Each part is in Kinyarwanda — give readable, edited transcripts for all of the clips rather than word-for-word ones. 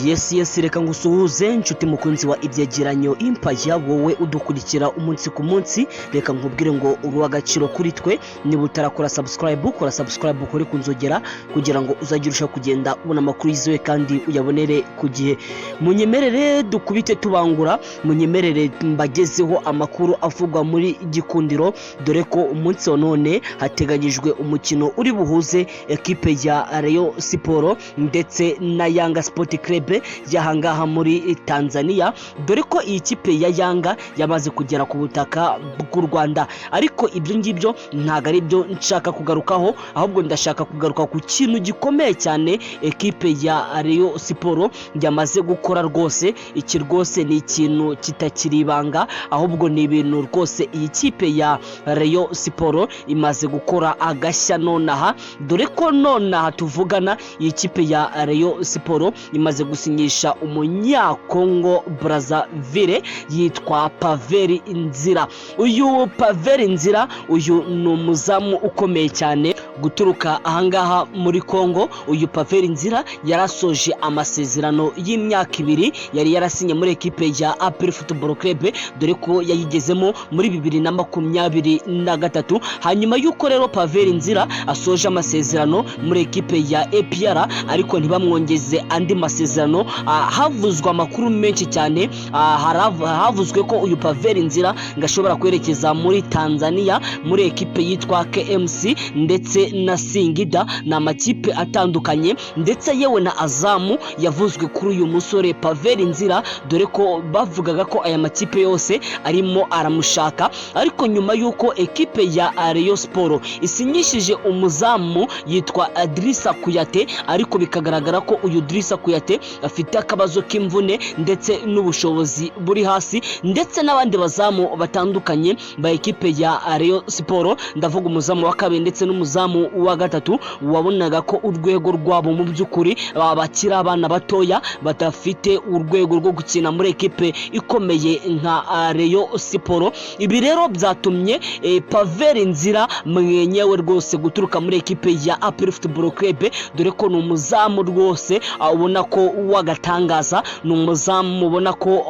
Yes reka ngusuhuze nshuti mukunzi wa ibyegeranyo Empire wowe udukurikira umunsi ku munsi. Reka nkubwire ngo uri agaciro kuri twe, niba utarakora subscribe kora subscribe kuri kunzogera kugira ngo uzagirusha kugenda ubona amakuru yizewe kandi uyabonere ku gihe. Munyemerere dukubite tubangura, munyemerere mbagezeho amakuru avugwa muri Gikundiro, dore ko umunsi wa none hateganyijwe umukino uri buhuze equipe ya Rayon Sport ndetse na Yanga Sport Club yahangaha muri Tanzania, dore ko iyi kipe ya Yanga yamaze kugera ku butaka bw'u Rwanda. Ariko ibyo ngibyo ntago ari byo nshaka kugarukaho, ahubwo ndashaka kugaruka ku kintu gikomeye cyane equipe ya Rayon Sport yamaze gukora. Rwose iki rwose ni ikintu kitakiribanga, ahubwo ni ibintu rwose iyi kipe ya Rayon Sport imaze gukora agashya nonaha, dore ko nonaha tuvugana iyi kipe ya Rayon Sport imaze gusinyisha umunyakongo Brazzaville yitwa Paveri Nzira. Uyu Paveri Nzira uyu ni umuzamu ukomeye cyane guturuka ahangaha muri Kongo. Uyu Paveri Nzira yarasoje amasezerano y'imyaka 2 yari yarasinye muri equipe ya APR Football Club, dore ko yayigezemo muri 2023. Hanyuma yuko rero Paveri Nzira asoje amasezerano muri equipe ya APR, ariko ntibamwongeze andi masezerano. Havuzwe amakuru menshi cyane, havuzwe ko uyu Paveri Nzira ngashobora kwerekeza muri Tanzania muri equipe yitwa KMC ndetse na Singida, na amakipe atandukanye, ndetse yewe na Azamu yavuzwe kuri uyu musore Paveri Nzira, dore ko bavugaga ko aya makipe yose arimo aramushaka. Ariko nyuma yuko equipe ya Rayon Sport isinyishije umuzamu yitwa Idrissa Kuyate, ariko bikagaragara ko uyu Idrissa Kuyate afite akabazo k'imvune ndetse n'ubushobozi buri hasi, ndetse n'abandi bazamu batandukanye ba equipe ya Rayon Sport, ndavuga umuzamu wa kabiri ndetse n'umuzamu wa gatatu, wabonaga ko urwego rwabo mu by'ukuri bakira abana batoya badafite urwego rwo gukina muri equipe ikomeye nka Rayon Sport. Ibi rero byatumye Paveri Nzira mwenyewe rwose guturuka muri equipe ya APR Football Club, dore ko ni umuzamu rwose ubona ko wagatangaza, ni umuzamu ubona ko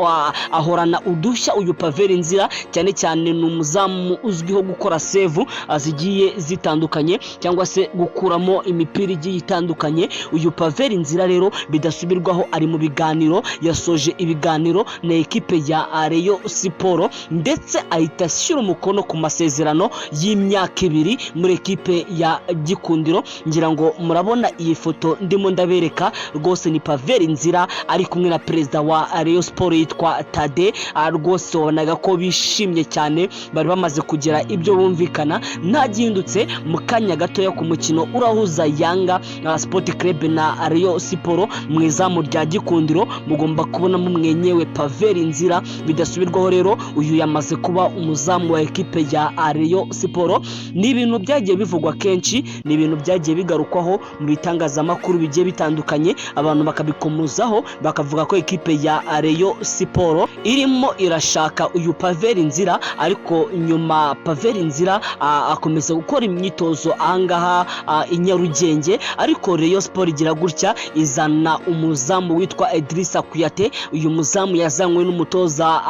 ahorana udushya. Uyu Paveri Nzira cyane cyane ni umuzamu uzwiho gukora save azigiye zitandukanye, cyangwa se gukuramo imipira igiye itandukanye. Uyu Paveri Nzira rero bidasubirwaho ari mu biganiro, yasoje ibiganiro na equipe ya Rayon Sport, ndetse ahita ashyira umukono ku masezerano y'imyaka 2 muri equipe ya Gikundiro. Ngira ngo murabona iyi foto ndimo ndabereka, rwose ni Paveri Nzira ari kumwe na perezida wa Rayon Sport yitwa Tade. Rwose wabonaga ko bishimye cyane, bari bamaze kugera ibyo bumvikana. Ntagindutse mu kanya gatoya ku mukino urahuza Yanga Sport Club na Rayon Sport mu izamu rya Gikundiro, mugomba kubona mu mwenyewe Paveri Nzira bidasubirwaho. Rero uyu yamaze kuba umuzamu wa equipe ya Rayon Sport. Ni ibintu byagiye bivugwa kenshi, ni ibintu byagiye bigarukwaho mu bitangazamakuru bigiye bitandukanye, abantu bakabikomuzaho bakavuga ko equipe ya Rayon Sport irimo irashaka uyu Paveri Nzira. Ariko nyuma Paveri Nzira akomeza gukora imyitozo ahangaha i Nyarugenge, ariko Rayon Sport igira gutya izana umuzamu witwa Idrissa Kuyate. Uyu muzamu yazanywe n'umutoza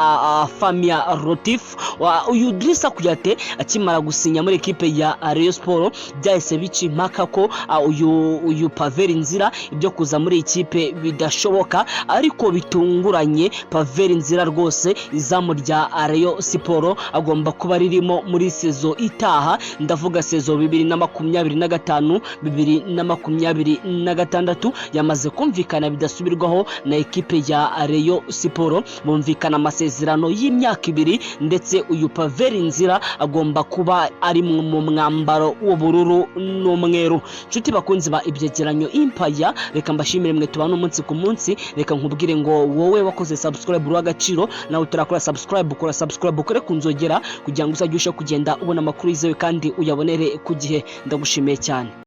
Famia Rotif. Uyu Idrissa Kuyate akimara gusinya muri equipe ya Rayon Sport byahise bica impaka ko uyu Paveri Nzira ibyo kuza muri ikipe bidashoboka, ariko bitunguranye Paveri Nzira rwose izamu rya Rayon Sport agomba kuba ririmo muri sezo itaha, ndavuga sezo 2025 2026. Yamaze kumvikana bidasubirwaho na equipe ya Rayon Sport, bumvikana amasezerano y'imyaka 2, ndetse uyu Paveri Nzira agomba kuba ari mu mwambaro w'ubururu n'umweru. Nshuti bakunzi ba ibyegeranyo Empire, reka mbashimire mwe tubana umunsi ku munsi. Reka nkubwire ngo wowe wakoze subscribe uragaciro, nawe utarakora subscribe kora subscribe kore kunzogera kugira ngo uzajye kugenda ubona amakuru yizewe kandi uyabonere ku gihe. Ndagushimiye cyane.